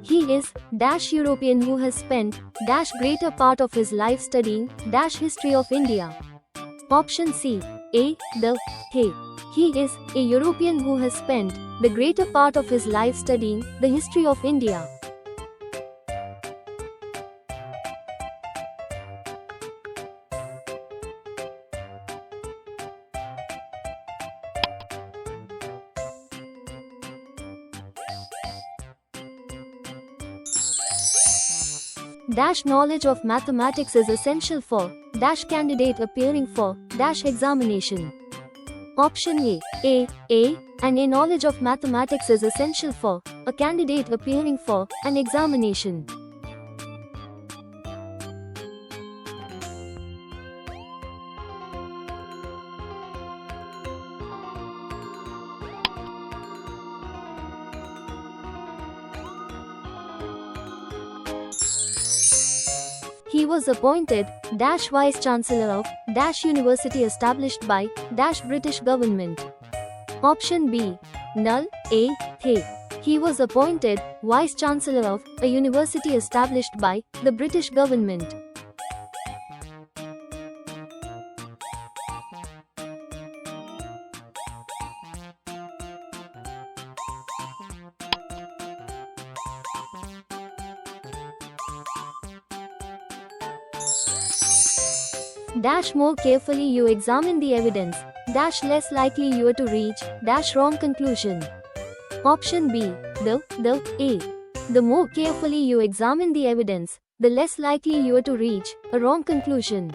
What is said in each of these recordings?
He is dash European who has spent dash greater part of his life studying dash history of India. Option C. A. The. He. He is a European who has spent the greater part of his life studying the history of India. Dash knowledge of mathematics is essential for dash candidate appearing for dash examination. Option A. And a knowledge of mathematics is essential for a candidate appearing for an examination. He was appointed dash Vice Chancellor of dash University established by dash British government. Option B. Null. A. The. He was appointed Vice Chancellor of a university established by the British government. Dash more carefully you examine the evidence, dash less likely you are to reach dash wrong conclusion. Option B. The. A. The more carefully you examine the evidence, the less likely you are to reach a wrong conclusion.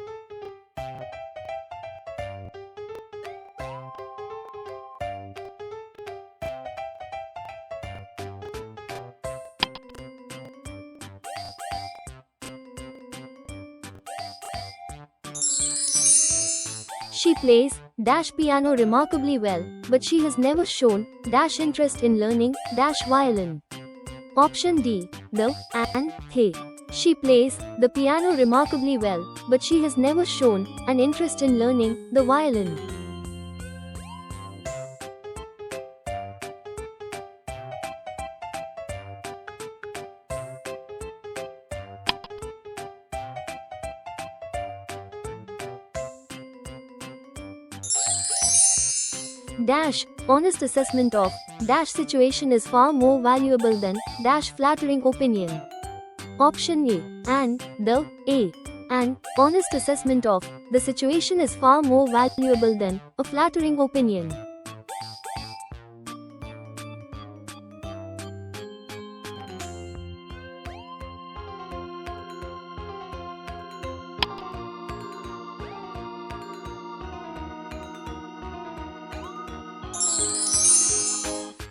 She plays dash piano remarkably well, but she has never shown dash interest in learning dash violin. Option D. The and the. She plays the piano remarkably well, but she has never shown an interest in learning the violin. Dash honest assessment of dash situation is far more valuable than dash flattering opinion. Option A. And the. A. An honest assessment of the situation is far more valuable than a flattering opinion.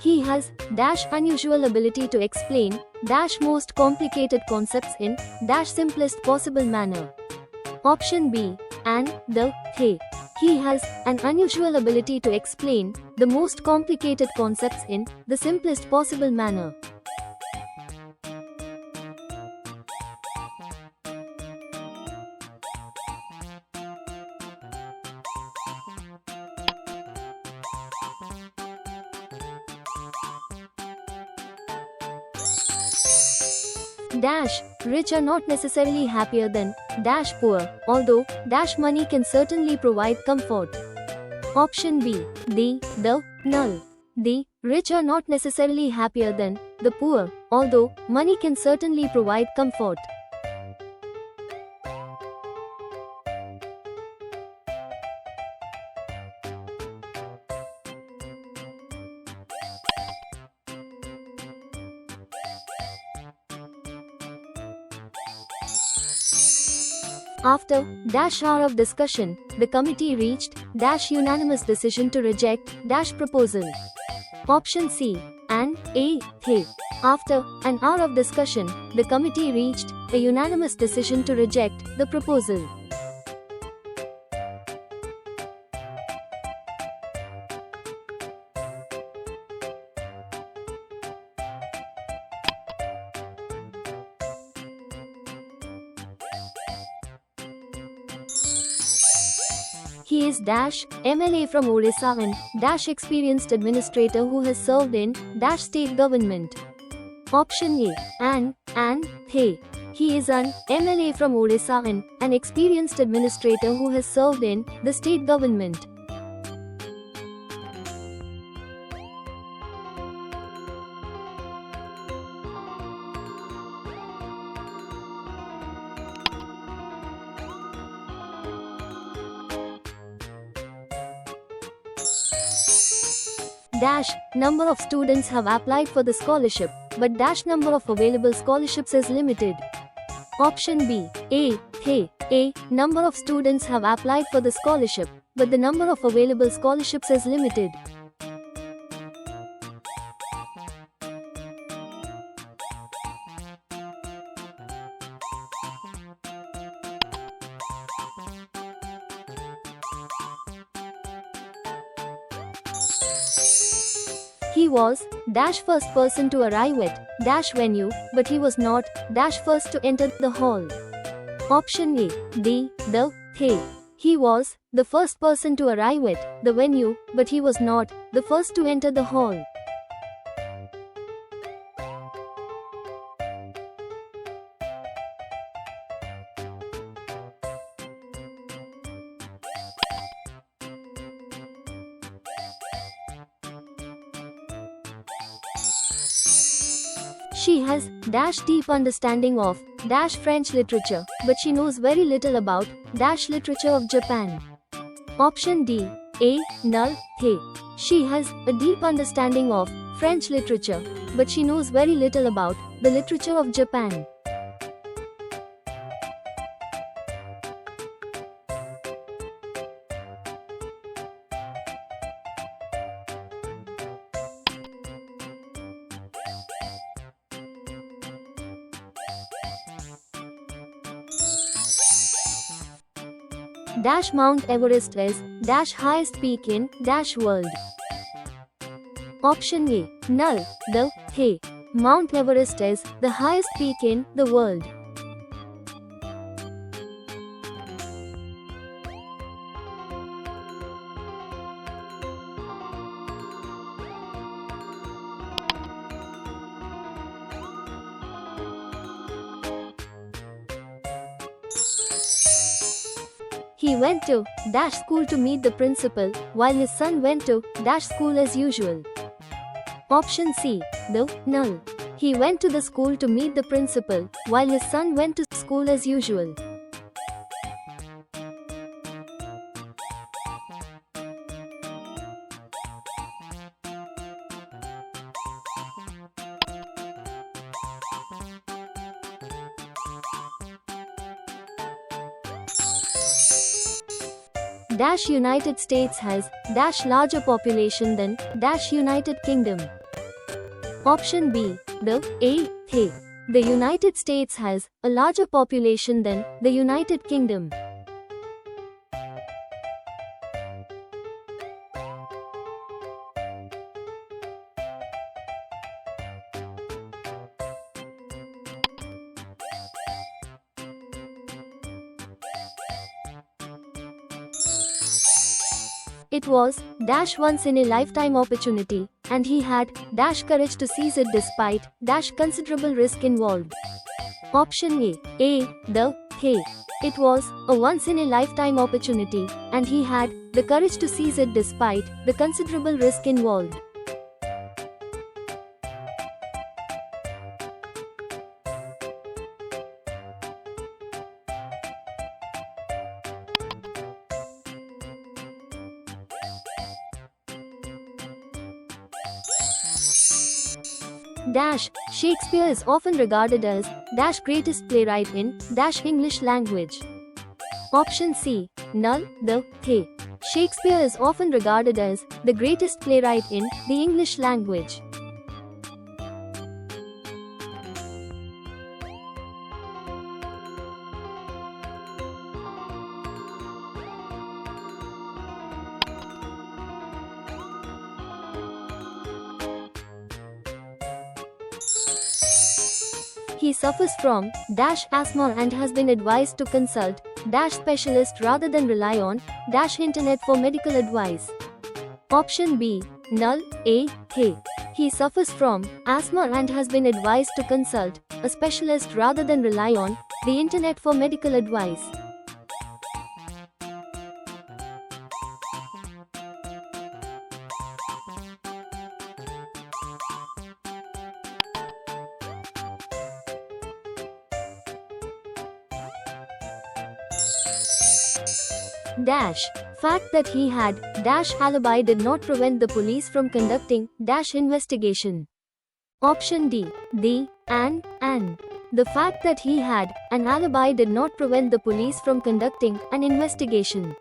He has dash unusual ability to explain dash most complicated concepts in dash simplest possible manner. Option B. And the. He has an unusual ability to explain the most complicated concepts in the simplest possible manner. Dash rich are not necessarily happier than dash poor, although dash money can certainly provide comfort. Option B. The. Null. The rich are not necessarily happier than the poor, although money can certainly provide comfort. After dash hour of discussion, the committee reached dash unanimous decision to reject dash proposal. Option C. And A. The. After an hour of discussion, the committee reached a unanimous decision to reject the proposal. He is dash MLA from Orissa and dash experienced administrator who has served in dash state government. Option A. An, the. He is an MLA from Odisha and an experienced administrator who has served in the state government. Dash number of students have applied for the scholarship, but dash number of available scholarships is limited. Option B. A number of students have applied for the scholarship, but the number of available scholarships is limited. He was dash first person to arrive at dash venue, but he was not dash first to enter the hall. Option A. The. He was the first person to arrive at the venue, but he was not the first to enter the hall. She has dash deep understanding of dash French literature, but she knows very little about dash literature of Japan. Option D. Null, the. She has a deep understanding of French literature, but she knows very little about the literature of Japan. Dash Mount Everest is dash highest peak in dash world. Option A. Null, the. Mount Everest is the highest peak in the world. He went to dash school to meet the principal, while his son went to dash school as usual. Option C. The. Null. He went to the school to meet the principal, while his son went to school as usual. Dash United States has dash larger population than dash United Kingdom. Option B. The. The United States has a larger population than the United Kingdom. It was dash once in a lifetime opportunity, and he had dash courage to seize it despite dash considerable risk involved. Option A. The. It was a once in a lifetime opportunity, and he had the courage to seize it despite the considerable risk involved. Dash Shakespeare is often regarded as dash greatest playwright in dash English language. Option C. Null, the. Shakespeare is often regarded as the greatest playwright in the English language. He suffers from dash asthma and has been advised to consult dash specialist rather than rely on dash internet for medical advice. Option B. Null, He suffers from asthma and has been advised to consult a specialist rather than rely on the internet for medical advice. Dash. Fact that he had dash alibi did not prevent the police from conducting dash investigation. Option D. The, an. The fact that he had an alibi did not prevent the police from conducting an investigation.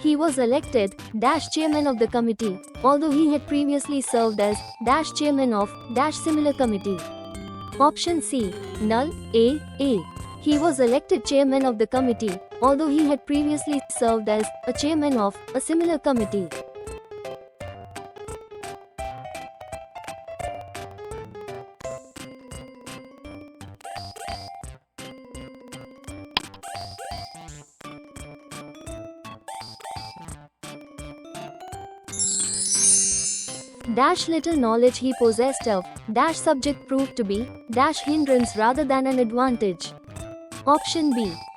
He was elected dash chairman of the committee, although he had previously served as dash chairman of dash similar committee. Option C. Null. A. He was elected chairman of the committee, although he had previously served as a chairman of a similar committee. Dash little knowledge he possessed of dash subject proved to be dash hindrance rather than an advantage. Option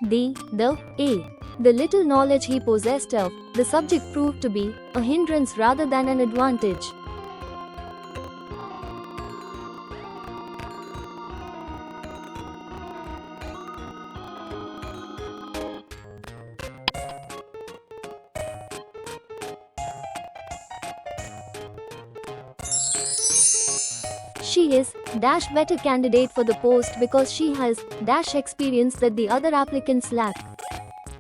B. The A. The little knowledge he possessed of the subject proved to be a hindrance rather than an advantage. She is dash better candidate for the post because she has dash experience that the other applicants lack.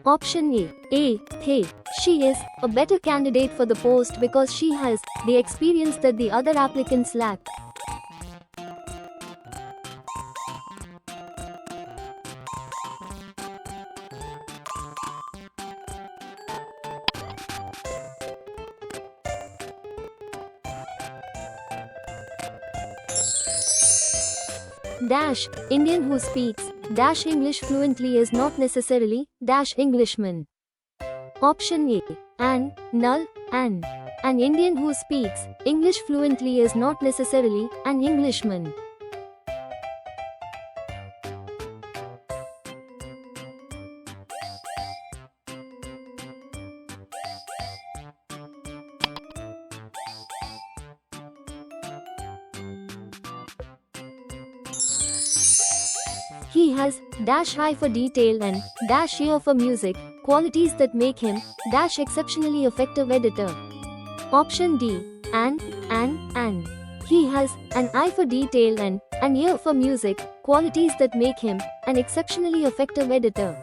Option A. She is a better candidate for the post because she has the experience that the other applicants lack. Dash Indian who speaks dash English fluently is not necessarily dash Englishman. Option A. Null. An Indian who speaks English fluently is not necessarily an Englishman. He has dash eye for detail and dash ear for music, qualities that make him dash exceptionally effective editor. Option D. An. He has an eye for detail and an ear for music, qualities that make him an exceptionally effective editor.